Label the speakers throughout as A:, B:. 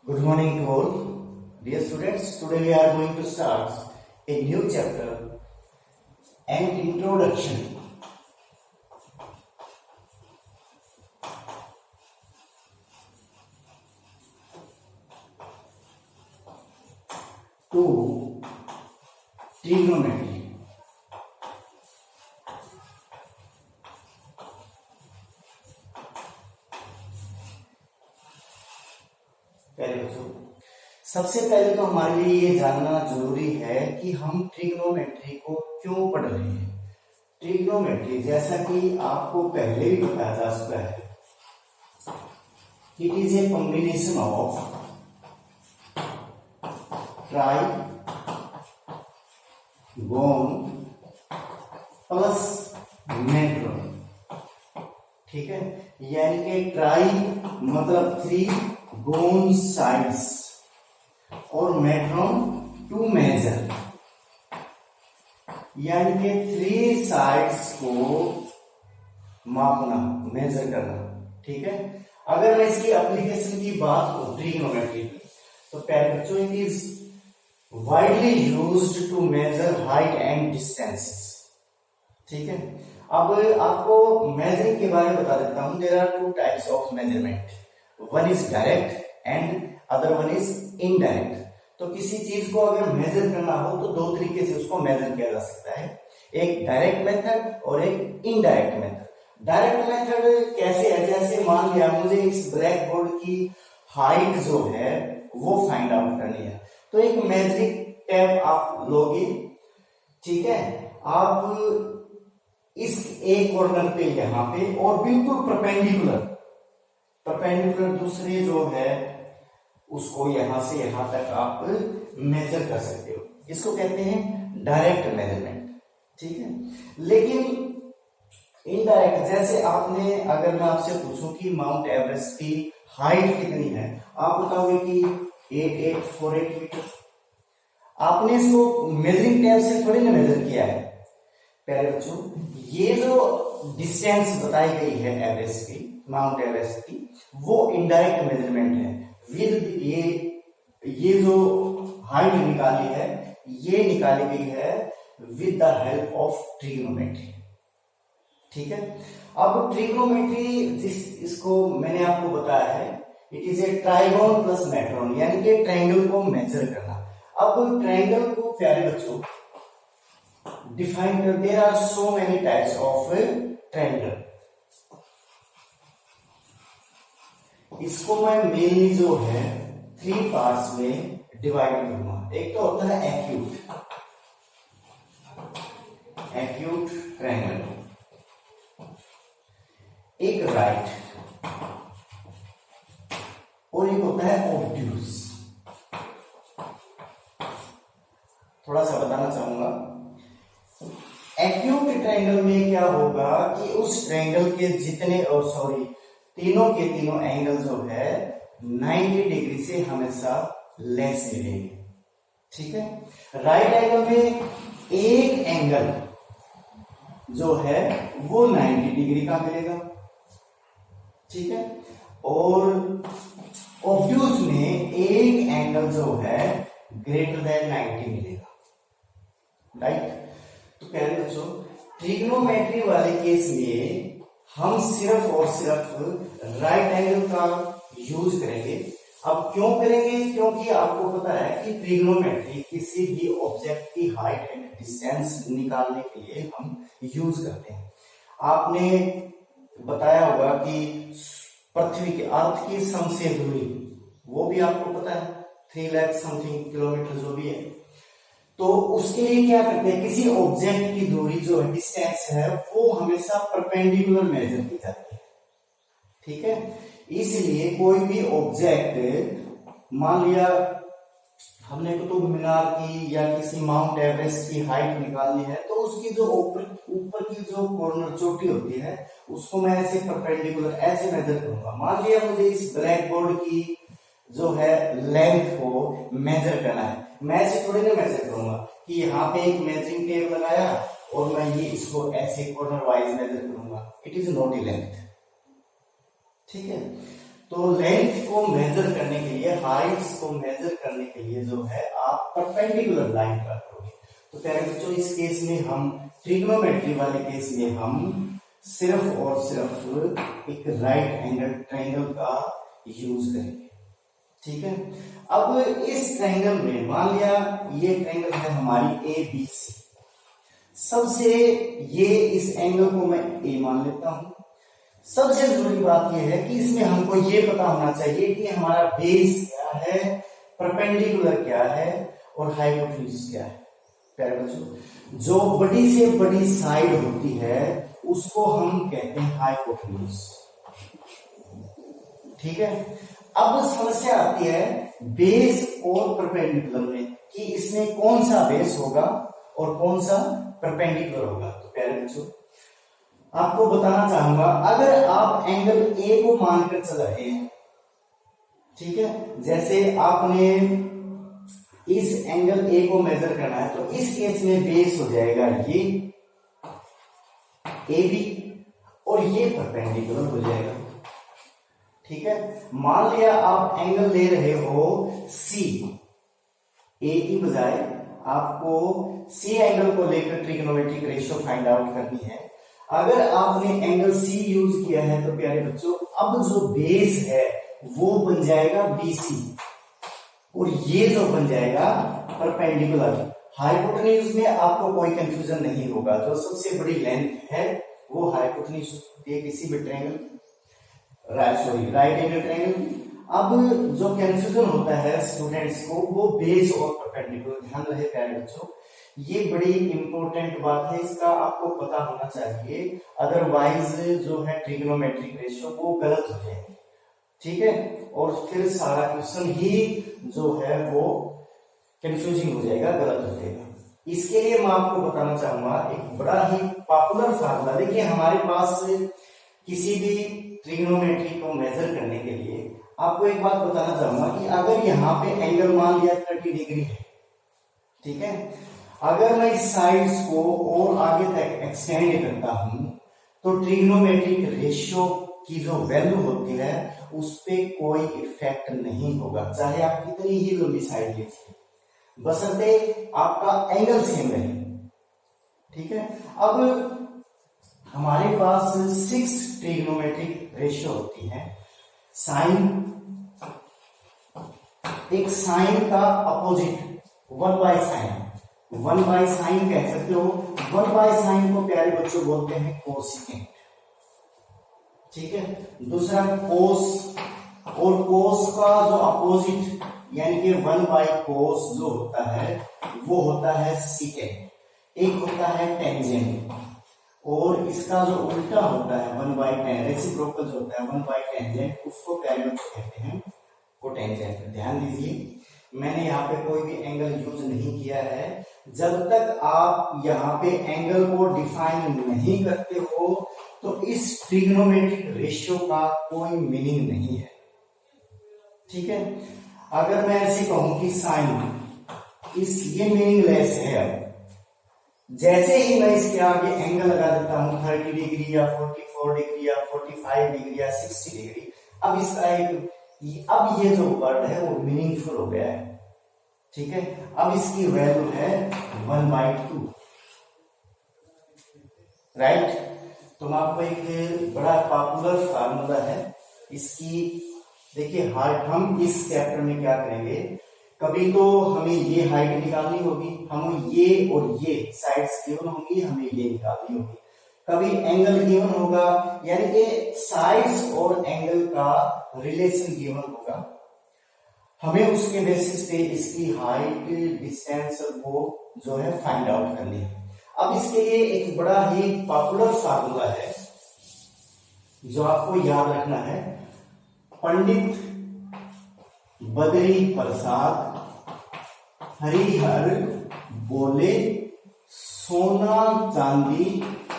A: Good morning to all. Dear students, today we are going to start a new chapter and introduction. To trigonometry. पहले बच्चों, सबसे पहले तो हमारे लिए ये जानना जरूरी है कि हम ट्रिग्नोमेट्री को क्यों पढ़ रहे हैं। ट्रिग्नोमेट्री जैसा कि आपको पहले भी बताया जा चुका है, it is a combination of trigon plus matron. ठीक है, यानी कि ट्राई मतलब थ्री गोन साइड्स और मेट्रोन टू मेजर, यानी कि थ्री साइड्स को मापना, मेजर करना। ठीक है, अगर मैं इसकी एप्लीकेशन की बात करूं ट्रिग्नोमेट्री की, तो पहले बच्चों it is widely used to measure height and distances. ठीक है, अब आपको मेजरिंग के बारे में बता देता हूं। There are two types of measurement, one is direct and other one is indirect. तो किसी चीज को अगर मेजर करना हो तो दो तरीके से उसको मेजर किया जा सकता है, एक डायरेक्ट मेथड और एक इनडायरेक्ट मेथड। डायरेक्ट मेथड कैसे है, जैसे मान लिया मुझे इस ब्लैक बोर्ड की हाइट जो है वो फाइंड आउट करनी है, तो एक मेजरिंग टेप आप लोगे। ठीक है, आप इस एक कॉर्नर पे यहां पे और बिल्कुल परपेंडिकुलर दूसरे जो है उसको यहां से यहां तक आप मेजर कर सकते हो। इसको कहते हैं डायरेक्ट मेजरमेंट। ठीक है, लेकिन इनडायरेक्ट, जैसे आपने, अगर मैं आपसे पूछूं कि माउंट एवरेस्ट की हाइट कितनी है, आप बताओगे कि 8848 मीटर। आपने इसको मेजरिंग टेप से थोड़ी ना मेजर किया है। पहले बच्चों, ये जो डिस्टेंस बताई गई है एवरेस्ट की, माउंट एवरेस्ट की, वो इनडायरेक्ट मेजरमेंट है। विद ये जो हाइट निकाली है, ये निकाली गई है with the help of trigonometry. ठीक है, अब ट्रिग्नोमेट्री इसको मैंने आपको बताया है, it is a trigon plus matron, यानी कि ट्रायंगल को मेजर करना। अब ट्रायंगल को प्यारे बच्चों डिफाइन कर, there are so many types of triangle. इसको मैं मेनली जो है थ्री पार्ट्स में डिवाइड करूंगा। एक तो होता है एक्यूट ट्रायंगल, एक राइट और एक होता है ऑब्ट्यूज। थोड़ा सा बताना चाहूंगा, एक्यूट ट्रायंगल में क्या होगा कि उस ट्रायंगल के जितने तीनों के तीनों एंगल जो है 90 डिग्री से हमेशा लेस मिलेंगे। ठीक है, राइट एंगल में एक एंगल जो है वो 90 डिग्री का मिलेगा। ठीक है, और ऑब्ट्यूज में एक एंगल जो है ग्रेटर देन 90 मिलेगा। राइट, तो पहले बच्चों ट्रिग्नोमेट्री वाले केस में हम सिर्फ और सिर्फ राइट एंगल का यूज करेंगे। अब क्यों करेंगे, क्योंकि आपको पता है कि ट्रिग्नोमेट्री किसी भी ऑब्जेक्ट की हाइट एंड डिस्टेंस निकालने के लिए हम यूज करते हैं। आपने बताया होगा कि पृथ्वी के अर्थ की सबसे दूरी, वो भी आपको पता है 3 लाख समथिंग किलोमीटर जो भी है। तो उसके लिए क्या करते हैं, किसी ऑब्जेक्ट की दूरी जो है, डिस्टेंस है, वो हमेशा परपेंडिकुलर मेजर की जाती है। ठीक है, इसलिए कोई भी ऑब्जेक्ट, मान लिया हमने कुतुब मीनार की या किसी माउंट एवरेस्ट की हाइट निकालनी है, तो उसकी जो ऊपर की जो कॉर्नर चोटी होती है उसको मैं ऐसे परपेंडिकुलर ऐसे मेजर करूंगा। मान लिया मुझे इस ब्लैक बोर्ड की जो है लेंथ को मेजर करना है, मैं ऐसे थोड़ी ना मेजर करूंगा कि यहाँ पे एक मेजरिंग टेप लगाया और मैं ये इसको ऐसे कॉर्नर वाइज मेजर करूंगा। It is not a length. ठीक है, तो लेंथ को मेजर करने के लिए, हाइट्स को मेजर करने के लिए जो है आप परपेंडिकुलर लाइन ड्रा करोगे। तो प्यारे बच्चों, इस केस में हम ट्रिग्नोमेट्री वाले केस में हम सिर्फ और सिर्फ एक राइट एंगल ट्रायंगल का यूज करेंगे। ठीक है। अब इस ट्रायंगल में मान लिया ये ट्रायंगल है हमारी ए बी सी। सबसे ये इस एंगल को मैं ए मान लेता हूं। सबसे जरूरी बात यह है कि इसमें हमको ये पता होना चाहिए कि हमारा बेस क्या है, परपेंडिकुलर क्या है और हाइपोटेन्यूज क्या है। प्यारे बच्चों, जो बड़ी से बड़ी साइड होती है उसको हम कहते हैं हाइपोटेन्यूज। ठीक है। अब समस्या आती है बेस और परपेंडिकुलर में कि इसमें कौन सा बेस होगा और कौन सा परपेंडिकुलर होगा। तो प्यारे बच्चों, आपको बताना चाहूंगा, अगर आप एंगल ए को मानकर चल रहे हैं, ठीक है, जैसे आपने इस एंगल ए को मेजर करना है, तो इस केस में बेस हो जाएगा ये ए बी और ये परपेंडिकुलर हो जाएगा। ठीक है। मान लिया आप एंगल ले रहे हो सी, ए की बजाय आपको सी एंगल को लेकर ट्रिग्नोमेट्रिक रेशियो फाइंड आउट करनी है। अगर आपने एंगल सी यूज किया है तो प्यारे बच्चों, अब जो बेस है वो बन जाएगा बीसी और ये जो बन जाएगा परपेंडिकुलर। हाइपोटेन्यूज में आपको कोई कंफ्यूजन नहीं होगा। जो सबसे बड़ी लेंथ है वो हाइपोटेन्यूज होती है किसी भी ट्रायंगल, राइट एंगल ट्रायंगल। अब जो कंफ्यूजन होता है स्टूडेंट्स को वो बेस और परपेंडिकुलर। ध्यान रहे प्यारे बच्चों, ये बड़ी इंपॉर्टेंट बात है, इसका आपको पता होना चाहिए, अदरवाइज जो है ट्रिग्नोमेट्रिक रेशियो वो गलत हो जाएगी। ठीक है। और फिर सारा क्वेश्चन ही जो है वो कंफ्यूजिंग हो जाएगा, गलत हो जाएगा। इसके लिए मैं आपको बताना चाहूंगा एक बड़ा ही पॉपुलर फार्मूला। देखिए, हमारे पास किसी भी ट्रिग्नोमेट्री को मेजर करने के लिए आपको एक बात बताना चाहूंगा कि अगर यहाँ पे एंगल मान लिया 30 डिग्री है, ठीक है, अगर मैं इस साइड्स को और आगे तक एक्सटेंड करता हूं तो ट्रिग्नोमेट्रिक रेशियो की जो वैल्यू होती है उस पे कोई इफेक्ट नहीं होगा, चाहे आप कितनी ही लंबी साइड लीजिए, बशर्ते आपका एंगल सेम रहे। ठीक है। अब हमारे पास 6 ट्रिग्नोमेट्रिक रेशियो होती है। साइन, एक साइन का opposite 1 by sine, 1 by sine कह सकते हो। 1 बाय साइन को प्यारे बच्चों बोलते हैं कोसिकेंट। ठीक है। दूसरा कोस, और कोस का जो अपोजिट यानी कि 1 बाय कोस जो होता है वो होता है सीकेंट। एक होता है टेंजेंट और इसका जो उल्टा होता है 1 बाय टेन, रेसिप्रोकल जो होता है 1 बाय टेंजेंट, उसको प्यारे बच्चों कहते हैं कोटेंजेंट। ध्यान दीजिए, मैंने यहाँ पे कोई भी एंगल यूज नहीं किया है। जब तक आप यहाँ पे एंगल को डिफाइन नहीं करते हो तो इस ट्रिग्नोमेट्रिक रेशियो का कोई मीनिंग नहीं है। ठीक है। अगर मैं ऐसे कहूं कि साइन, ये मीनिंगलेस है। अब जैसे ही मैं इसके आगे एंगल लगा देता हूं 30 डिग्री या 44 डिग्री या 45 डिग्री या 60 डिग्री, अब इसका अब ये जो वर्ड है वो मीनिंगफुल हो गया है। ठीक है। अब इसकी वैल्यू है 1/2, राइट। तो मैं आपको एक बड़ा पॉपुलर फार्मूला है इसकी, देखिए हाइट, हम इस चैप्टर में क्या करेंगे, कभी तो हमें ये हाइट निकालनी होगी, हम ये और ये साइड्स गिवन होंगी, हमें ये निकालनी होगी। कभी एंगल गिवन होगा, यानी कि साइड्स और एंगल का रिलेशन गिवन होगा, हमें उसके बेसिस पे इसकी हाइट, डिस्टेंस वो जो है फाइंड आउट करनी है। अब इसके लिए एक बड़ा ही पॉपुलर फार्मूला है जो आपको याद रखना है। पंडित बद्री प्रसाद हरिहर बोले सोना चांदी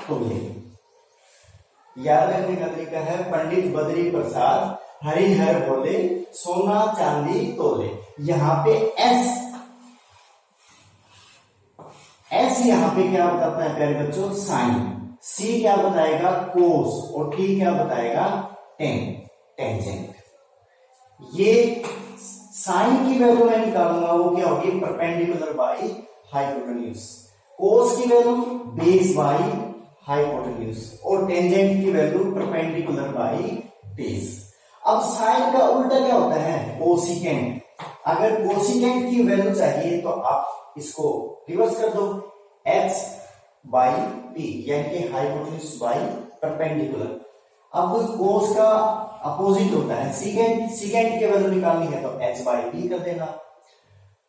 A: तोले। याद रखने का तरीका है, पंडित बद्री प्रसाद हरिहर बोले सोना चांदी तोले। यहां पे एस यहां पे क्या बताता है प्यारे बच्चों, साइन। सी क्या बताएगा, कोस, और टी क्या बताएगा, टेंजेंट। ये साइन की वैल्यू मैं निकालूंगा, वो क्या होगी, परपेंडिकुलर बाई हाइपोटेन्यूज। कोस की वैल्यू बेस बाई हाइपोटेन्यूज, और टेंजेंट की वैल्यू परपेंडिकुलर बाई बेस। अब साइन का उल्टा क्या होता है, कोसिकेंट। अगर कोसिकेंट की वैल्यू चाहिए तो आप इसको रिवर्स कर दो, x बाई पी, यानी कि हाइपोटेन्यूज बाई परपेंडिकुलर। अब कोस का अपोजिट होता है सीकेंट, सीकेंट की वैल्यू निकालनी है तो h बाई पी कर देना,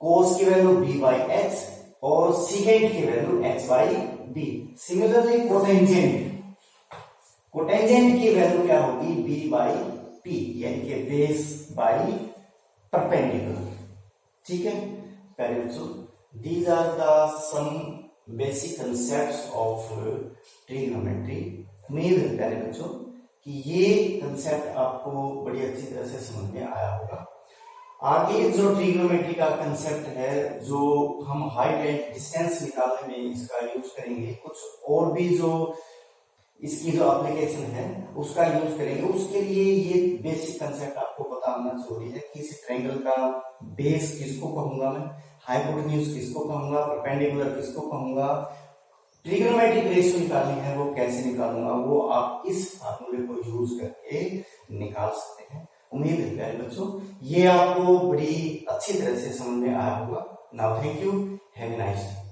A: कोस की वैल्यू b बाई h और सीकेंट की value h by b। Similarly cotangent, cotangent की वैल्यू क्या होगी, b बाई p, यानी कि बेस बाई परपेंडिकुलर। ठीक है प्यारे बच्चों, these are the some basic concepts of trigonometry. उम्मीद है प्यारे बच्चों कि ये कंसेप्ट आपको बड़ी अच्छी तरह से समझ में आया होगा। आगे जो ट्रिग्नोमेट्री का कंसेप्ट है, जो हम हाइट एंड डिस्टेंस निकालने में इसका यूज करेंगे, कुछ और भी जो इसकी जो एप्लीकेशन है उसका यूज करेंगे, उसके लिए ये बेसिक कंसेप्ट आपको बताना जरूरी है कि इस ट्रायंगल का बेस किसको कहूंगा मैं, हाइपोटेन्यूज किसको कहूंगा, परपेंडिकुलर किसको कहूंगा, ट्रिग्नोमेट्रिक रेशियो निकालनी है वो कैसे निकालूंगा, वो आप इस फार्मूले को यूज करके निकाल सकते हैं। उम्मीद है प्यारे बच्चों ये आपको बड़ी अच्छी तरह से समझ में आया होगा। Now thank you, have a nice day.